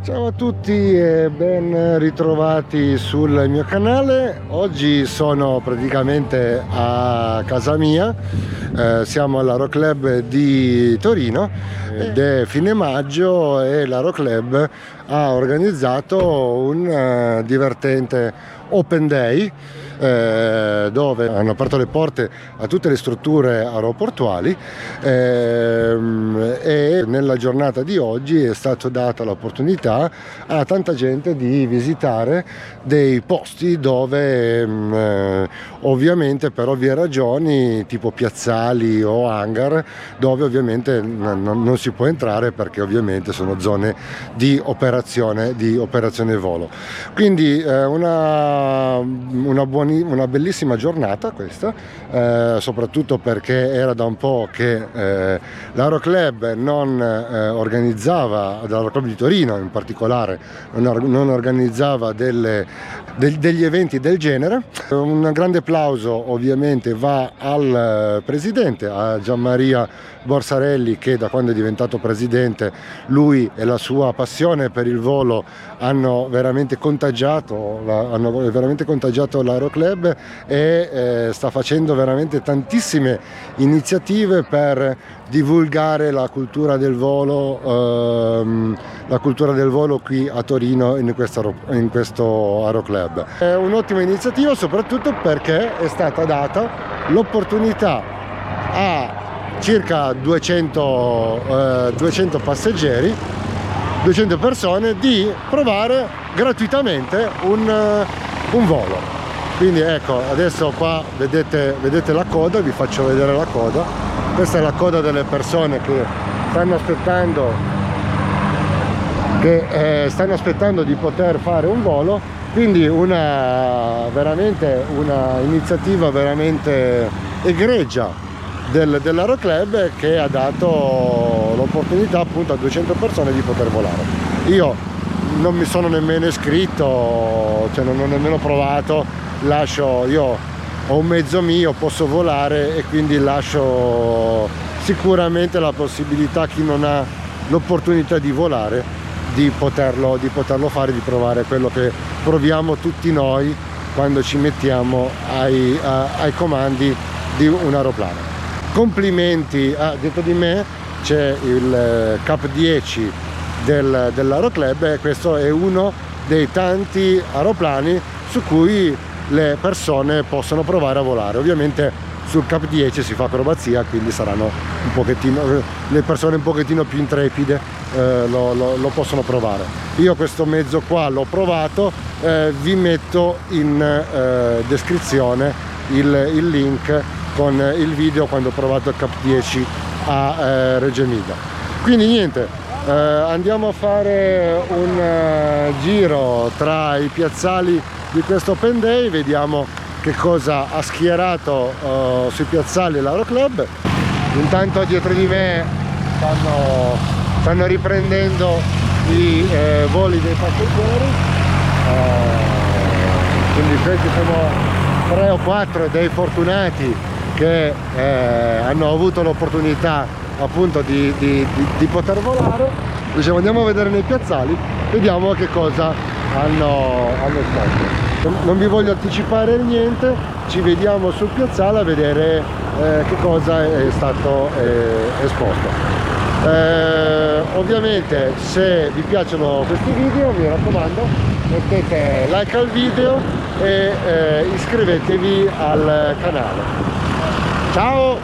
Ciao a tutti e ben ritrovati sul mio canale. Oggi sono praticamente a casa mia, siamo all'Aero Club di Torino ed è fine maggio e l'Aero Club ha organizzato un divertente Open Day dove hanno aperto le porte a tutte le strutture aeroportuali e nella giornata di oggi è stata data l'opportunità a tanta gente di visitare dei posti dove ovviamente per ovvie ragioni tipo piazzali o hangar dove ovviamente non si può entrare perché ovviamente sono zone di operazione volo. Quindi una bellissima giornata questa, soprattutto perché era da un po' che l'Aero Club non organizzava, l'Aero Club di Torino in particolare, non organizzava degli eventi del genere. Un grande applauso ovviamente va al presidente, a Gianmaria Borsarelli, che da quando è diventato presidente lui e la sua passione per il volo hanno veramente contagiato l'Aero Club e sta facendo veramente tantissime iniziative per divulgare la cultura del volo qui a Torino in questo Aero Club. È un'ottima iniziativa soprattutto perché è stata data l'opportunità a circa 200 passeggeri, 200 persone di provare gratuitamente un volo. Quindi ecco, adesso qua vedete la coda, vi faccio vedere la coda. Questa è la coda delle persone che stanno aspettando di poter fare un volo. Quindi una iniziativa veramente egregia dell'Aero Club che ha dato l'opportunità appunto a 200 persone di poter volare. Io non mi sono nemmeno iscritto, cioè non ho nemmeno provato, io ho un mezzo mio, posso volare e quindi lascio sicuramente la possibilità a chi non ha l'opportunità di volare di poterlo fare, di provare quello che proviamo tutti noi quando ci mettiamo ai comandi di un aeroplano. Complimenti, dietro di me c'è il Cap 10 dell'Aero Club e questo è uno dei tanti aeroplani su cui le persone possono provare a volare. Ovviamente sul Cap 10 si fa acrobazia, quindi saranno un pochettino, le persone un pochettino più intrepide lo possono provare. Io questo mezzo qua l'ho provato, vi metto in descrizione il link con il video quando ho provato il Cap 10 a Reggio Emilia. Quindi niente, andiamo a fare un giro tra i piazzali di questo Open Day, vediamo che cosa ha schierato sui piazzali l'Aero Club. Intanto dietro di me stanno riprendendo i voli dei passeggeri, quindi questi sono 3 o 4 dei fortunati che hanno avuto l'opportunità appunto di poter volare. Diciamo, andiamo a vedere nei piazzali, vediamo che cosa hanno fatto. Non vi voglio anticipare niente, ci vediamo sul piazzale a vedere che cosa è stato esposto. Ovviamente se vi piacciono questi video, mi raccomando, mettete like al video e iscrivetevi al canale. Ciao!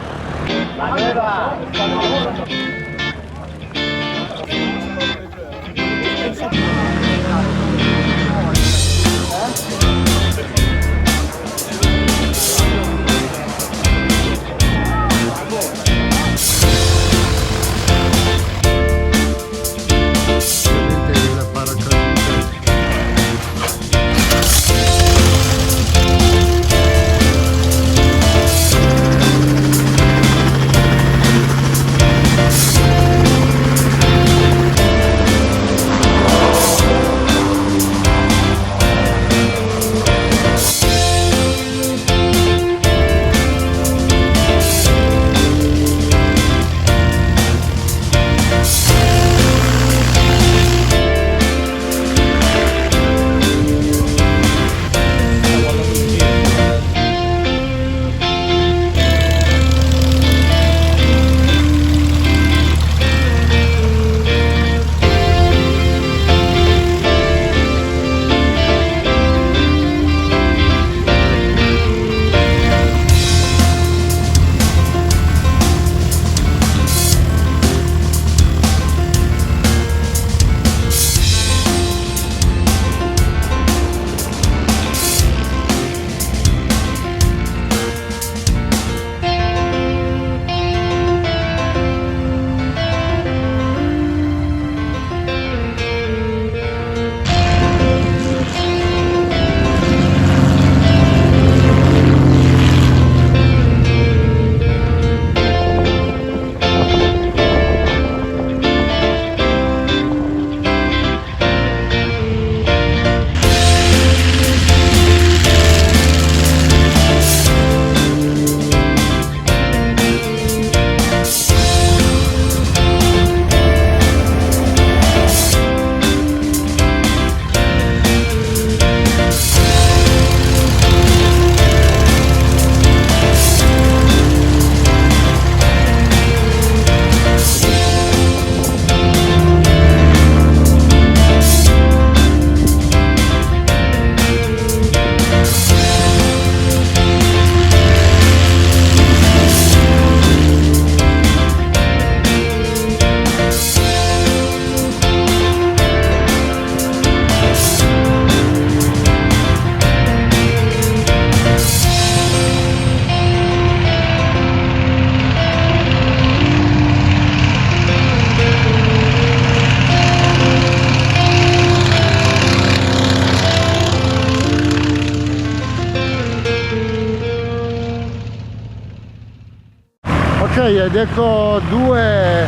ed ecco due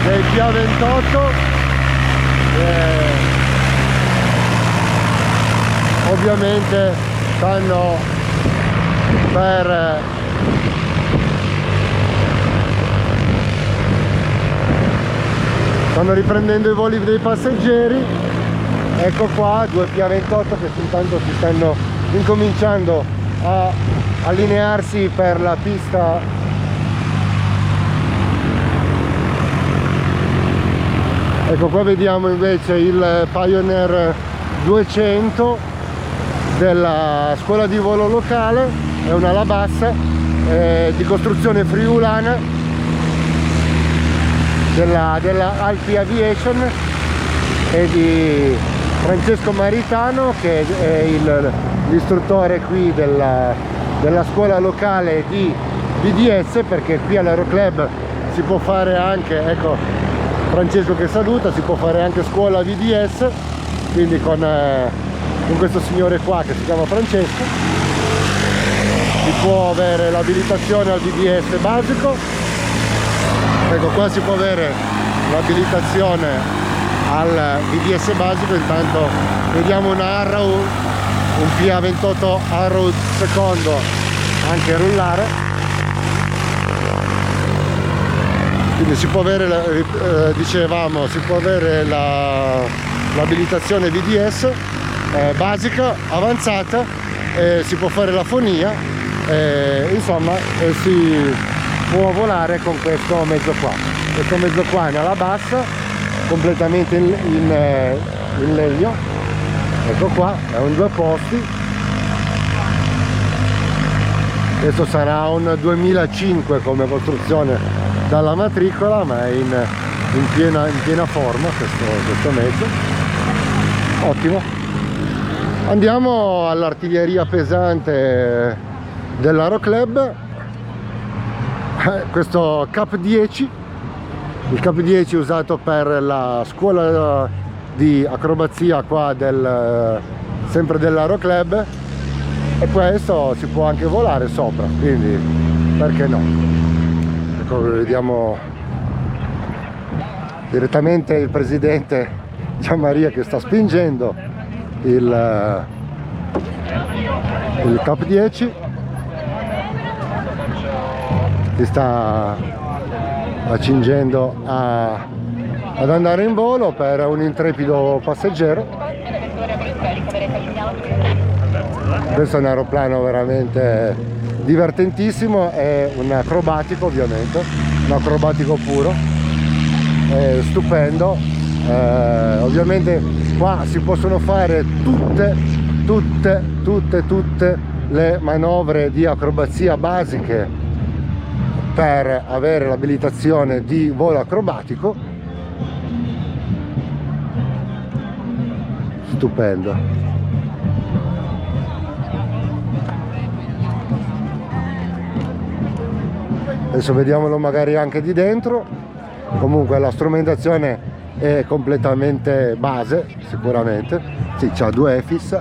dei PA28 ovviamente stanno stanno riprendendo i voli dei passeggeri. Ecco qua due PA28 che intanto si stanno incominciando a allinearsi per la pista. Ecco qua vediamo invece il Pioneer 200 della scuola di volo locale, è un'ala bassa di costruzione friulana della Alpi Aviation e di Francesco Maritano, che è l'istruttore qui della scuola locale di VDS, perché qui all'Aeroclub si può fare anche, ecco Francesco che saluta, si può fare anche scuola VDS, quindi con questo signore qua che si chiama Francesco si può avere l'abilitazione al VDS basico. Ecco qua si può avere l'abilitazione al VDS basico. Intanto vediamo una Arrow, un PA28 Arrow secondo anche rullare, quindi si può avere dicevamo, si può avere l'abilitazione VDS basica, avanzata, si può fare la fonia, insomma si può volare con questo mezzo qua. Questo mezzo qua è in ala bassa, completamente in legno. Ecco qua, è un 2 posti. Questo sarà un 2005 come costruzione dalla matricola, ma è in piena forma questo mezzo. Ottimo. Andiamo all'artiglieria pesante dell'Aeroclub. Questo Cap 10, il Cap 10 usato per la scuola di acrobazia qua sempre dell'Aeroclub, e questo si può anche volare sopra, quindi perché no. Ecco, vediamo direttamente il presidente Gianmaria che sta spingendo il Cap 10, si sta accingendo ad andare in volo per un intrepido passeggero. Questo è un aeroplano veramente divertentissimo, è un acrobatico ovviamente, un acrobatico puro, è stupendo. Ovviamente qua si possono fare tutte le manovre di acrobazia basiche per avere l'abilitazione di volo acrobatico. Stupendo. Adesso vediamolo magari anche di dentro. Comunque la strumentazione è completamente base, sicuramente. Sì, c'ha 2 EFIS,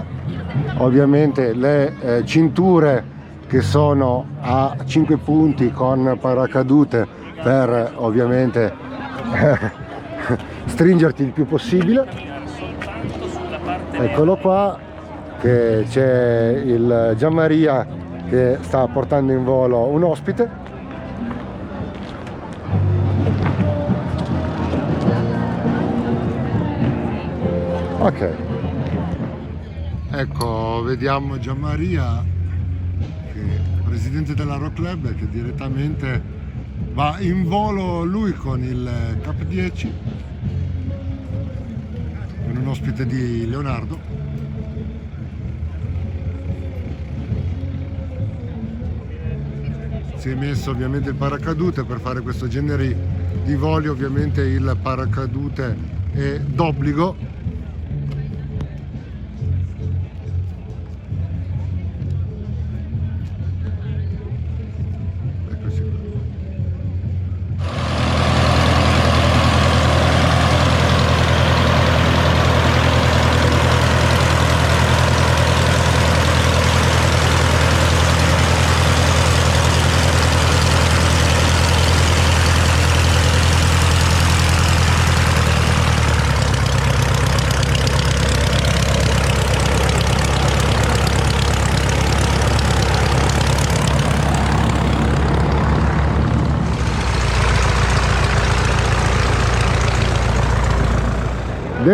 ovviamente le cinture che sono a 5 punti con paracadute per ovviamente stringerti il più possibile. Eccolo qua che c'è il Gianmaria che sta portando in volo un ospite. Ok, ecco, vediamo Gianmaria, presidente dell'Aeroclub, che direttamente va in volo lui con il Cap 10 con un ospite di Leonardo. Si è messo ovviamente il paracadute per fare questo genere di voli. Ovviamente il paracadute è d'obbligo.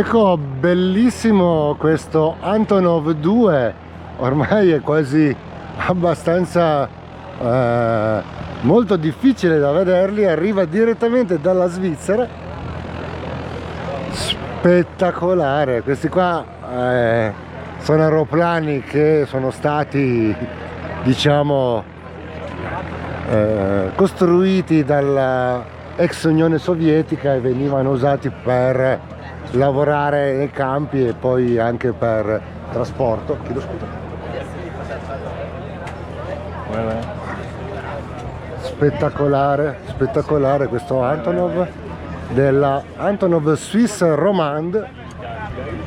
Ecco, bellissimo questo Antonov 2, ormai è quasi abbastanza molto difficile da vederli, arriva direttamente dalla Svizzera, spettacolare. Questi qua sono aeroplani che sono stati, diciamo, costruiti dalla ex Unione Sovietica e venivano usati per lavorare nei campi e poi anche per trasporto. Chiedo scusa. Spettacolare, spettacolare questo Antonov della Antonov Swiss Romande.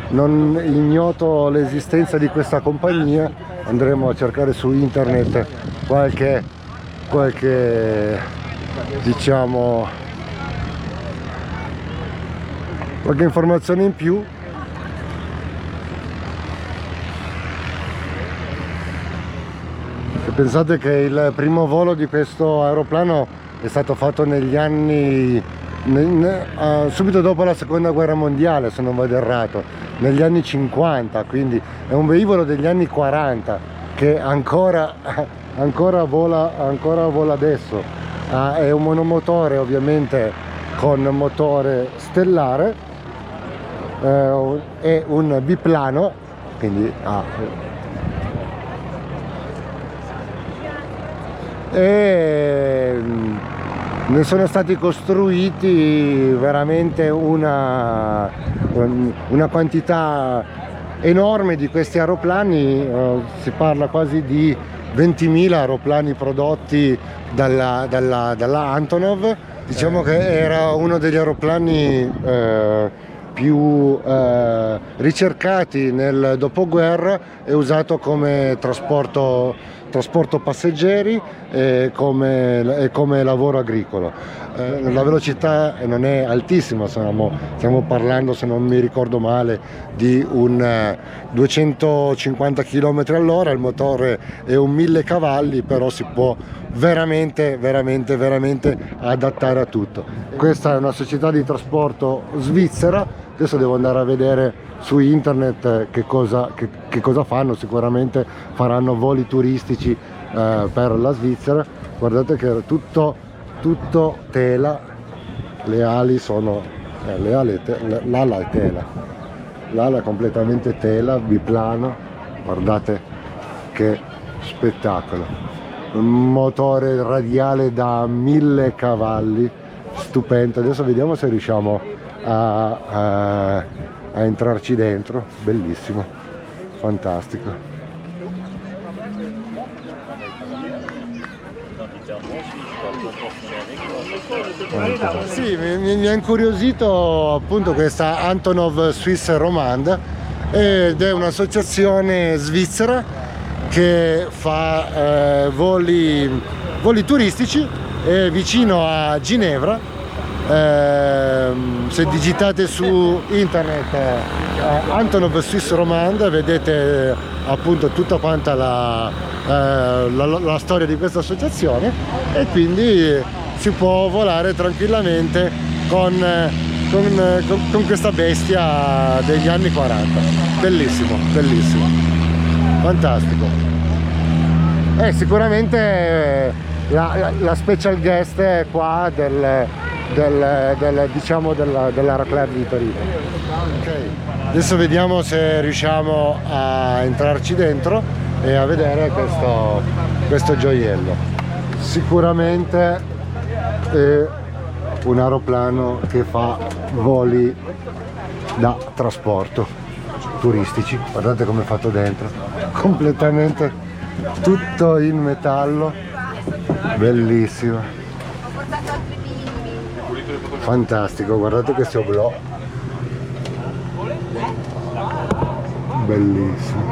Non ignoto l'esistenza di questa compagnia, andremo a cercare su internet qualche diciamo qualche informazione in più. Pensate che il primo volo di questo aeroplano è stato fatto negli anni subito dopo la seconda guerra mondiale, se non vado errato, negli anni 50, quindi è un velivolo degli anni 40 che ancora vola adesso. È un monomotore, ovviamente con motore stellare, è un biplano, quindi e ne sono stati costruiti veramente una quantità enorme di questi aeroplani. Si parla quasi di 20.000 aeroplani prodotti dalla Antonov. Diciamo che era uno degli aeroplani più ricercati nel dopoguerra e usato come trasporto passeggeri e come lavoro agricolo. La velocità non è altissima, stiamo parlando, se non mi ricordo male, di un 250 km all'ora, il motore è un 1000 cavalli, però si può veramente adattare a tutto. Questa è una società di trasporto svizzera, adesso devo andare a vedere su internet che cosa fanno. Sicuramente faranno voli turistici per la Svizzera. Guardate che è tutto tela, le ali sono l'ala è tela, l'ala è completamente tela, biplano. Guardate che spettacolo, un motore radiale da 1000 cavalli, stupendo. Adesso vediamo se riusciamo a entrarci dentro. Bellissimo, fantastico. Sì, mi ha incuriosito appunto questa Antonov Swiss Romande, ed è un'associazione svizzera che fa voli turistici, è vicino a Ginevra. Se digitate su internet Antonov Swiss Romande vedete appunto tutta quanta la storia di questa associazione, e quindi si può volare tranquillamente con questa bestia degli anni 40. Bellissimo, fantastico. Sicuramente la special guest è qua dell'Aeroclub di Torino. Okay. Adesso vediamo se riusciamo a entrarci dentro e a vedere questo gioiello. Sicuramente è un aeroplano che fa voli da trasporto turistici. Guardate come è fatto dentro, completamente tutto in metallo, bellissimo, fantastico. Guardate questo oblò, bellissimo,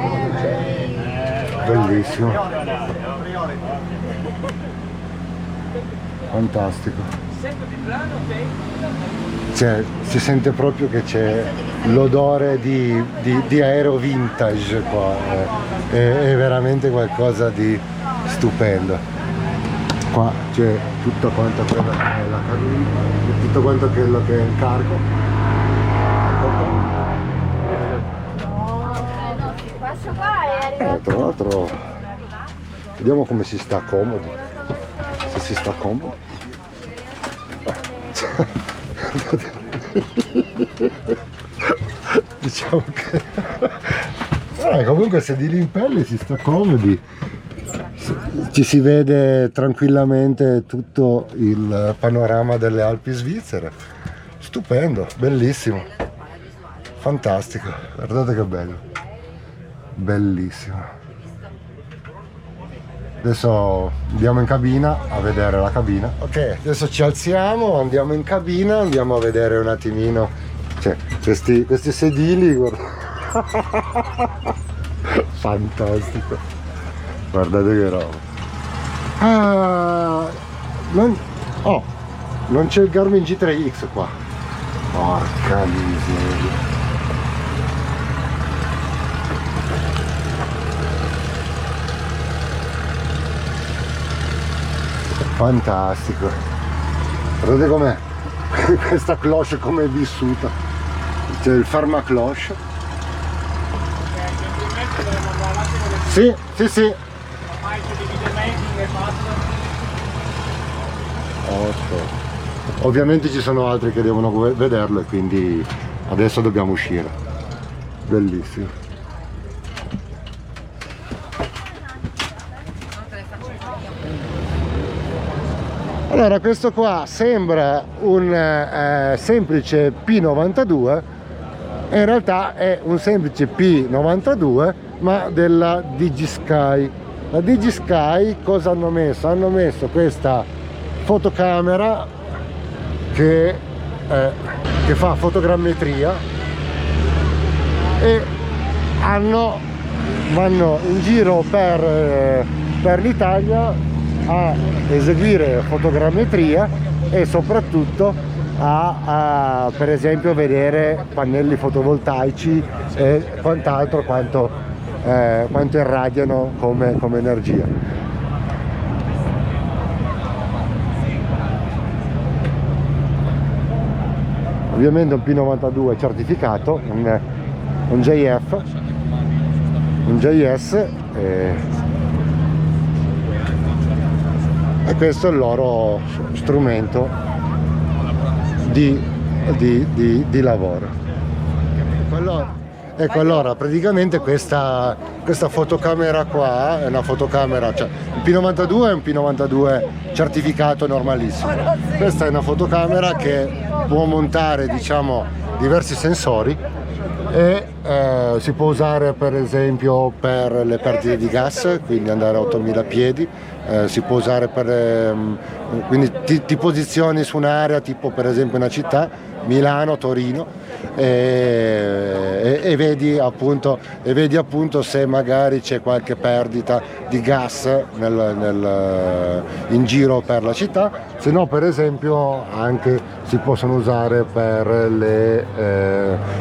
fantastico. Cioè, si sente proprio che c'è l'odore di aereo vintage qua, è veramente qualcosa di stupendo. Qua c'è tutto quanto quello che è la cabina, tutto quanto quello che è il cargo. Ecco qua. Tra l'altro vediamo come si sta comodi, se si sta comodi. Diciamo che comunque se di lì in pelle si sta comodi, ci si vede tranquillamente tutto il panorama delle Alpi svizzere. Stupendo, bellissimo, fantastico, guardate che bello, bellissimo. Adesso andiamo in cabina a vedere la cabina. Ok, adesso ci alziamo, andiamo in cabina, andiamo a vedere un attimino, cioè, questi sedili, guarda. Fantastico, guardate che roba. Non c'è il Garmin G3X qua, porca miseria. Fantastico, guardate com'è questa cloche, come è vissuta, c'è il Pharmacloche. Sì, sì, sì. 8. Ovviamente ci sono altri che devono vederlo e quindi adesso dobbiamo uscire. Bellissimo. Allora, questo qua sembra un semplice P92, in realtà è un semplice P92 ma della DJI. La DJI cosa hanno messo? Hanno messo questa fotocamera che fa fotogrammetria e vanno in giro per l'Italia a eseguire fotogrammetria e soprattutto per esempio vedere pannelli fotovoltaici e quant'altro, quanto irradiano come energia. Ovviamente un P92 certificato, un JF, un JS e questo è il loro strumento di lavoro. Ecco, allora praticamente questa fotocamera qua è una fotocamera, cioè il P92 è un P92 certificato normalissimo. Questa è una fotocamera che può montare, diciamo, diversi sensori e si può usare per esempio per le perdite di gas, quindi andare a 8000 piedi, si può usare quindi ti posizioni su un'area tipo per esempio una città, Milano, Torino, e vedi appunto se magari c'è qualche perdita di gas in giro per la città. Se no, per esempio, anche si possono usare per le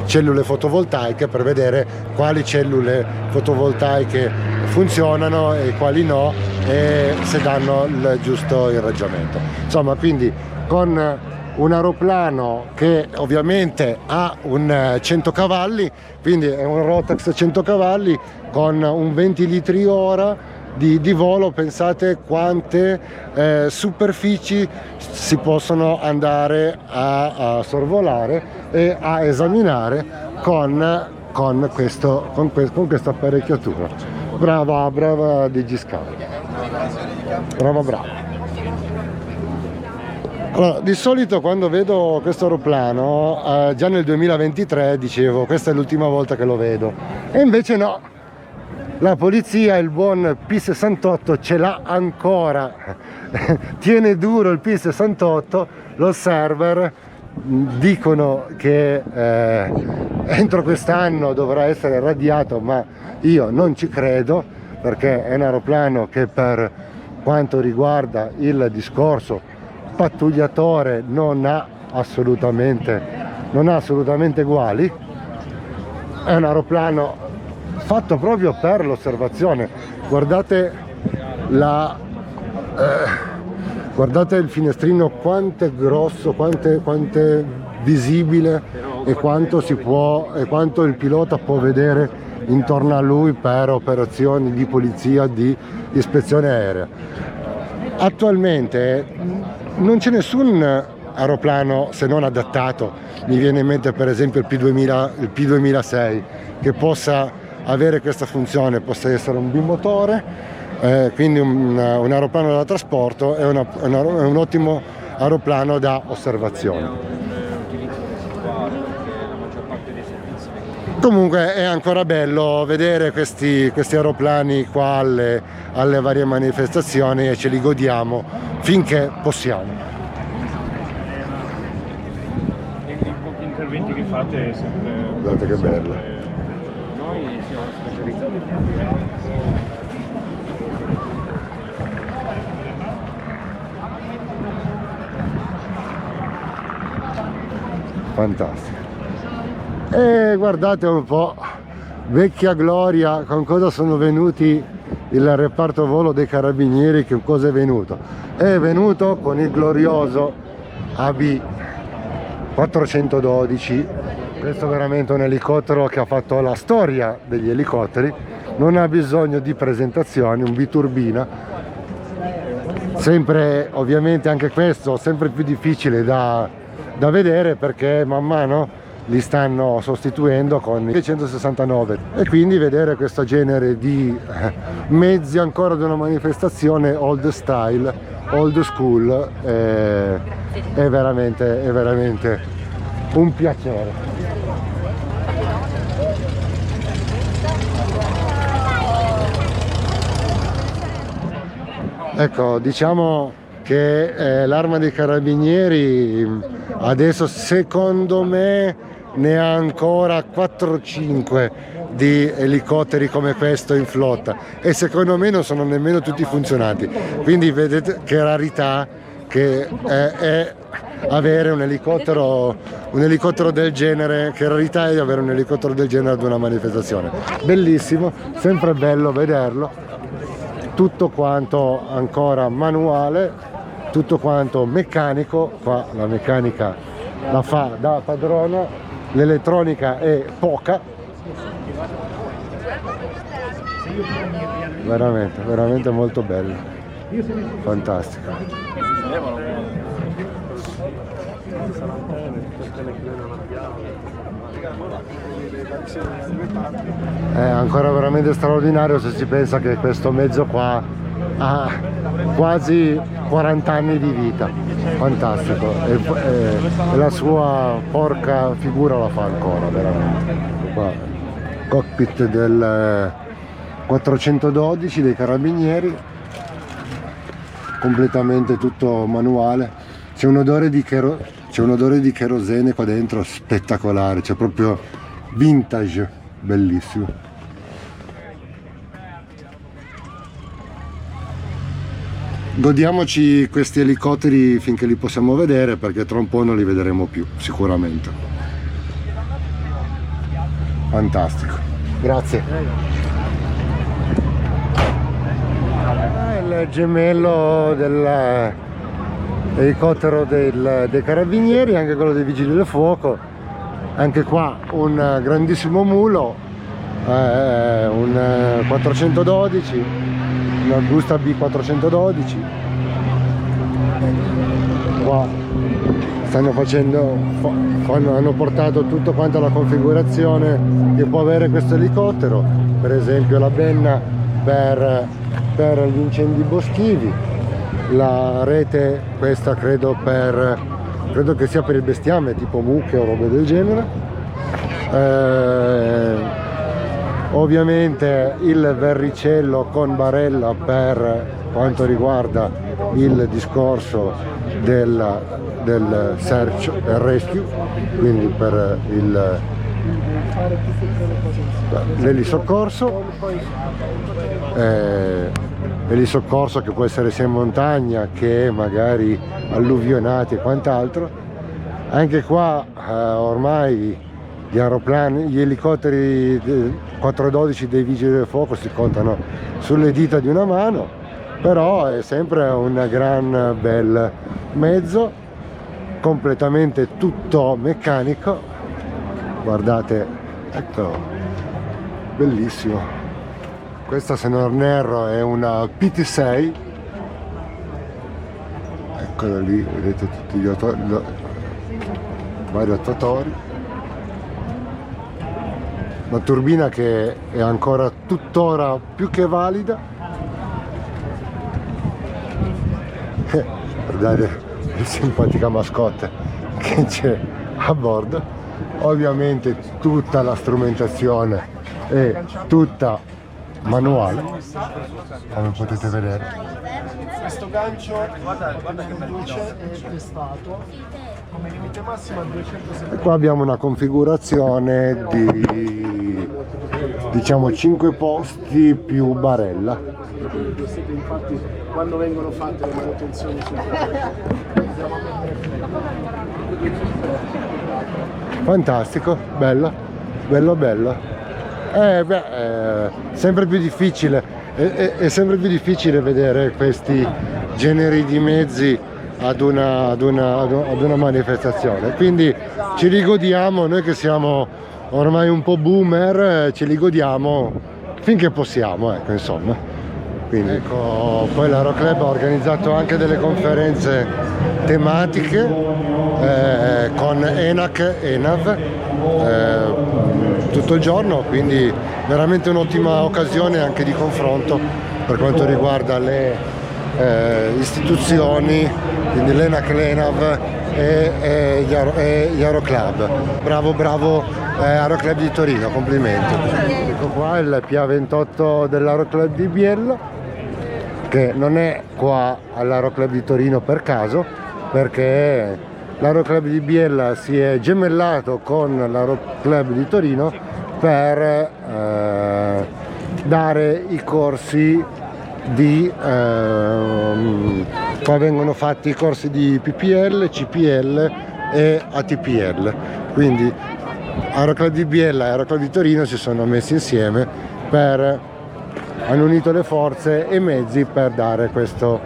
cellule fotovoltaiche, per vedere quali cellule fotovoltaiche funzionano e quali no, e se danno il giusto irraggiamento. Insomma, quindi con un aeroplano che ovviamente ha un 100 cavalli, quindi è un Rotax 100 cavalli con un 20 litri ora di volo, pensate quante superfici si possono andare a sorvolare e a esaminare con questa apparecchiatura. Brava DJI, brava. Allora, di solito quando vedo questo aeroplano, già nel 2023 dicevo questa è l'ultima volta che lo vedo, e invece no, la polizia, il buon P68 ce l'ha ancora, tiene duro il P68, lo server, dicono che entro quest'anno dovrà essere radiato, ma io non ci credo, perché è un aeroplano che per quanto riguarda il discorso pattugliatore non ha assolutamente uguali. È un aeroplano fatto proprio per l'osservazione. Guardate guardate il finestrino, quanto è grosso, quanto è visibile e quanto il pilota può vedere intorno a lui per operazioni di polizia, di ispezione aerea. Attualmente non c'è nessun aeroplano se non adattato, mi viene in mente per esempio il P2006, che possa avere questa funzione, possa essere un bimotore, quindi un aeroplano da trasporto e un ottimo aeroplano da osservazione. Comunque è ancora bello vedere questi aeroplani qua alle varie manifestazioni e ce li godiamo finché possiamo. Gli interventi che fate è sempre... Guardate che bello. Noi siamo specializzati. Fantastico. E guardate un po', vecchia gloria, con cosa sono venuti il reparto volo dei carabinieri, che cosa è venuto? È venuto con il glorioso AB 412. Questo è veramente un elicottero che ha fatto la storia degli elicotteri, non ha bisogno di presentazioni, un biturbina, sempre ovviamente anche questo sempre più difficile da vedere, perché man mano li stanno sostituendo con i 169, e quindi vedere questo genere di mezzi ancora di una manifestazione old style, old school, è veramente un piacere. Ecco, diciamo che l'Arma dei Carabinieri adesso secondo me ne ha ancora 4-5 di elicotteri come questo in flotta, e secondo me non sono nemmeno tutti funzionanti, quindi vedete che rarità che è avere un elicottero del genere, che rarità è di avere un elicottero del genere ad una manifestazione. Bellissimo, sempre bello vederlo, tutto quanto ancora manuale, tutto quanto meccanico. Qua la meccanica la fa da padrona, l'elettronica è poca, veramente molto bello, fantastico. È ancora veramente straordinario se si pensa che questo mezzo qua ha quasi 40 anni di vita, fantastico, e la sua porca figura la fa ancora veramente. Qua, cockpit del 412 dei carabinieri, completamente tutto manuale, c'è un odore di cherosene qua dentro spettacolare, c'è proprio vintage, bellissimo. Godiamoci questi elicotteri finché li possiamo vedere, perché tra un po' non li vedremo più sicuramente. Fantastico, grazie. Il gemello dell'elicottero dei carabinieri, anche quello dei vigili del fuoco, anche qua un grandissimo mulo, un 412, un Augusta B412. Qua hanno portato tutto quanto la configurazione che può avere questo elicottero, per esempio la benna per gli incendi boschivi, la rete, questa credo che sia per il bestiame, tipo mucche o robe del genere, ovviamente il verricello con barella per quanto riguarda il discorso del search e rescue, quindi per l'elisoccorso, elisoccorso che può essere sia in montagna che magari alluvionati e quant'altro. Anche qua ormai gli aeroplani, gli elicotteri 412 dei vigili del fuoco si contano sulle dita di una mano, però è sempre un gran bel mezzo, completamente tutto meccanico. Guardate, ecco, bellissimo. Questa, se non erro, è una PT6. Eccolo lì, vedete tutti gli vari attuatori. Una turbina che è ancora tuttora più che valida. Guardate che simpatica mascotte che c'è a bordo. Ovviamente tutta la strumentazione è tutta manuale, come potete vedere. Questo gancio che conduce è testato come limite massimo a 270. E qua abbiamo una configurazione di, diciamo, 5 posti più barella. Infatti quando vengono fatte le manutenzioni Fantastico, bello, bello, bello. Sempre più difficile, è sempre più difficile vedere questi generi di mezzi ad una manifestazione, quindi ci rigodiamo, noi che siamo ormai un po' boomer, ci rigodiamo finché possiamo, ecco, insomma. Quindi ecco, poi l'Aeroclub ha organizzato anche delle conferenze tematiche con ENAC e ENAV tutto il giorno, quindi veramente un'ottima occasione anche di confronto per quanto riguarda le istituzioni, quindi l'ENAC, l'ENAV e gli Aeroclub. Bravo Aeroclub di Torino, complimenti. Ecco qua il PA28 dell'Aeroclub di Biella, che non è qua all'Aeroclub di Torino per caso, perché l'Aeroclub di Biella si è gemellato con l'Aeroclub di Torino per dare i corsi di qua vengono fatti i corsi di PPL, CPL e ATPL, quindi Aeroclub di Biella e Aeroclub di Torino si sono messi insieme hanno unito le forze e mezzi per dare questo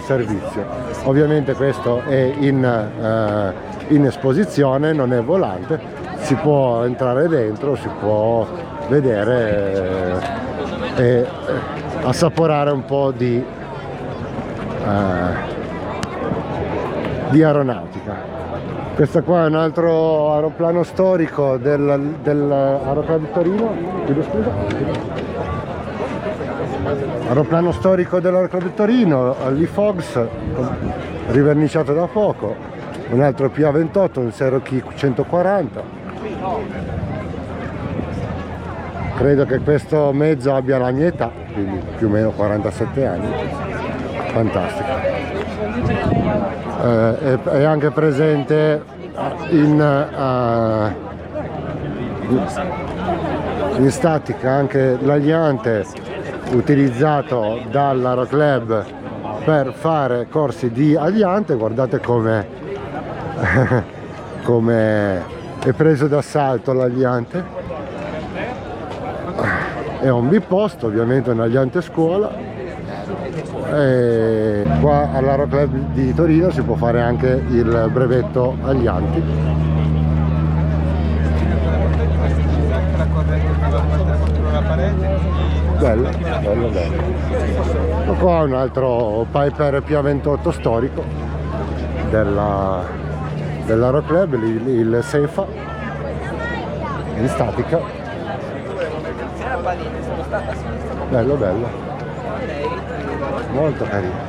servizio. Ovviamente questo è in esposizione, non è volante, si può entrare dentro, si può vedere e assaporare un po' di aeronautica. Questo qua è un altro aeroplano storico dell'Aeroclub di Torino. Chiedo scusa. Aeroplano storico dell'Aeroclub di Torino, l'IFOGS, riverniciato da poco. Un altro PA28, un Cherokee 140. Credo che questo mezzo abbia la mia età, quindi più o meno 47 anni. Fantastico. È anche presente in statica anche l'aliante utilizzato dall'Aeroclub per fare corsi di aliante. Guardate come è preso d'assalto l'aliante. È un biposto, ovviamente un aliante scuola. E qua all'Aeroclub di Torino si può fare anche il brevetto alianti. Bello, bello, bello. E qua un altro Piper PA28 storico dell'Aeroclub, il Sefa, in statica. Bello, bello. Molto carino.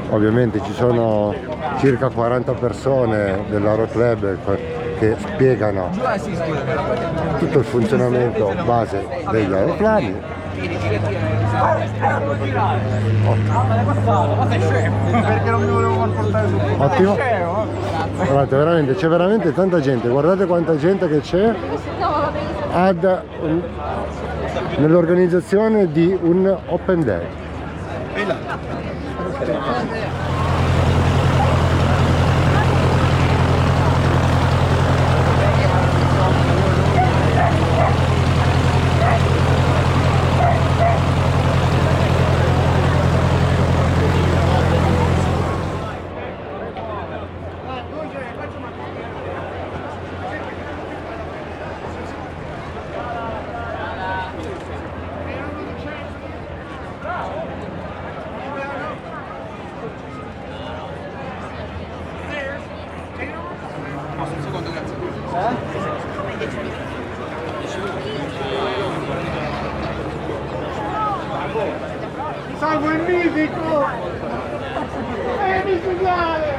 Ovviamente ci sono circa 40 persone dell'Aeroclub che spiegano tutto il funzionamento base degli aeroplani. Perché non mi volevo comportare su Ottimo. Guardate, veramente, c'è veramente tanta gente, guardate quanta gente che c'è nell'organizzazione di un Open Day. dico! Mi scusate!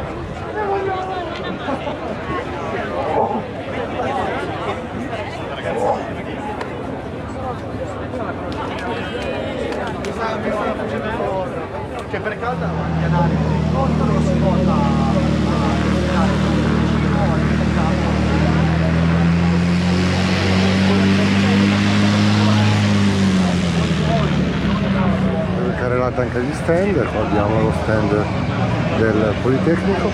Che per calda gli analisi non si carrellata anche gli stand, qua abbiamo lo stand del Politecnico.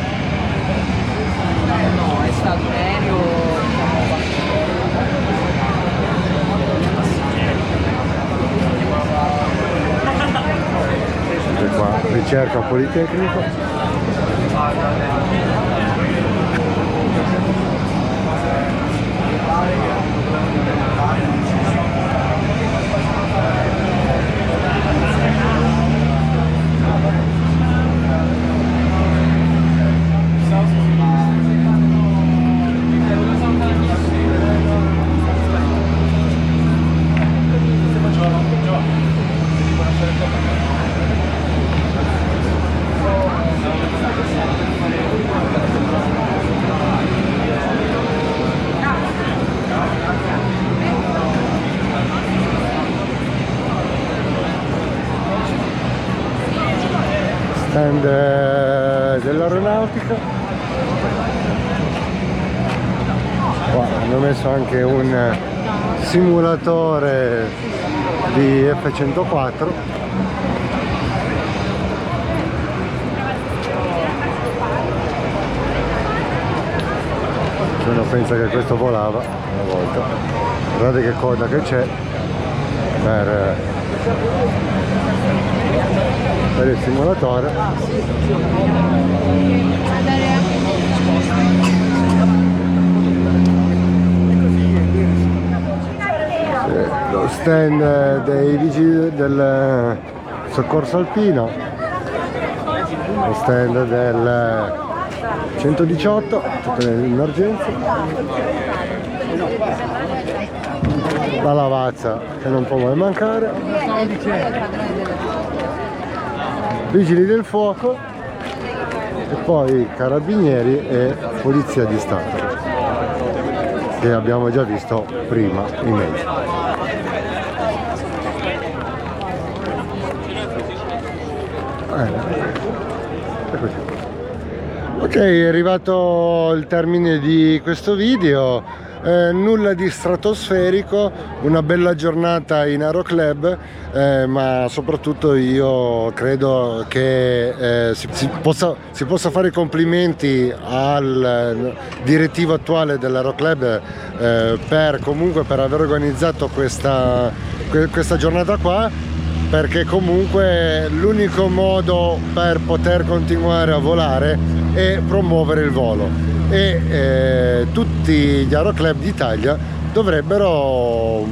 No, è stato un aereo. E qua ricerca Politecnico. Stand dell'aeronautica. Qua hanno messo anche un simulatore di F-104. Uno pensa che questo volava una volta. Guardate che coda che c'è per il simulatore. Lo stand dei vigili del soccorso alpino, lo stand del 118, tutte le emergenze, la lavazza che non può mai mancare, vigili del fuoco e poi carabinieri e polizia di Stato che abbiamo già visto prima in mezzo. Ok, è arrivato il termine di questo video. Nulla di stratosferico, una bella giornata in Aeroclub, ma soprattutto io credo che si possa fare i complimenti al direttivo attuale dell'Aeroclub per aver organizzato questa giornata qua, perché comunque l'unico modo per poter continuare a volare è promuovere il volo e tutti gli Aeroclub d'Italia dovrebbero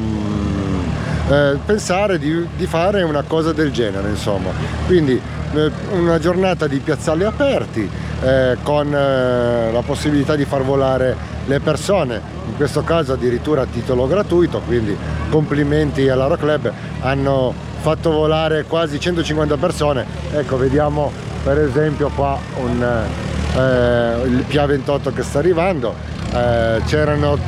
pensare di fare una cosa del genere, insomma. Quindi una giornata di piazzali aperti con la possibilità di far volare le persone, in questo caso addirittura a titolo gratuito, quindi complimenti all'Aeroclub, hanno fatto volare quasi 150 persone. Ecco, vediamo per esempio qua il PA28 che sta arrivando, c'erano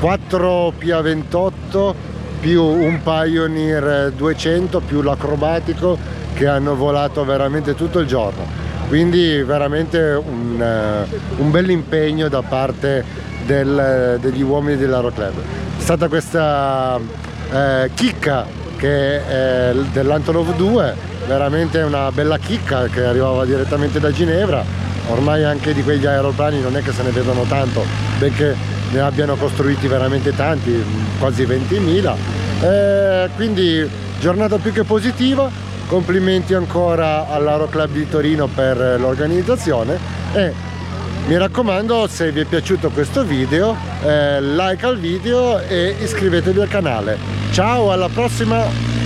4 PA28 più un Pioneer 200 più l'acrobatico che hanno volato veramente tutto il giorno, quindi veramente un bel impegno da parte degli uomini dell'Aeroclub. È stata questa chicca che è dell'Antonov 2, veramente una bella chicca che arrivava direttamente da Ginevra. Ormai anche di quegli aeroplani non è che se ne vedono tanto, benché ne abbiano costruiti veramente tanti, quasi 20.000. Quindi giornata più che positiva, complimenti ancora all'Aeroclub di Torino per l'organizzazione e mi raccomando, se vi è piaciuto questo video, like al video e iscrivetevi al canale. Ciao, alla prossima!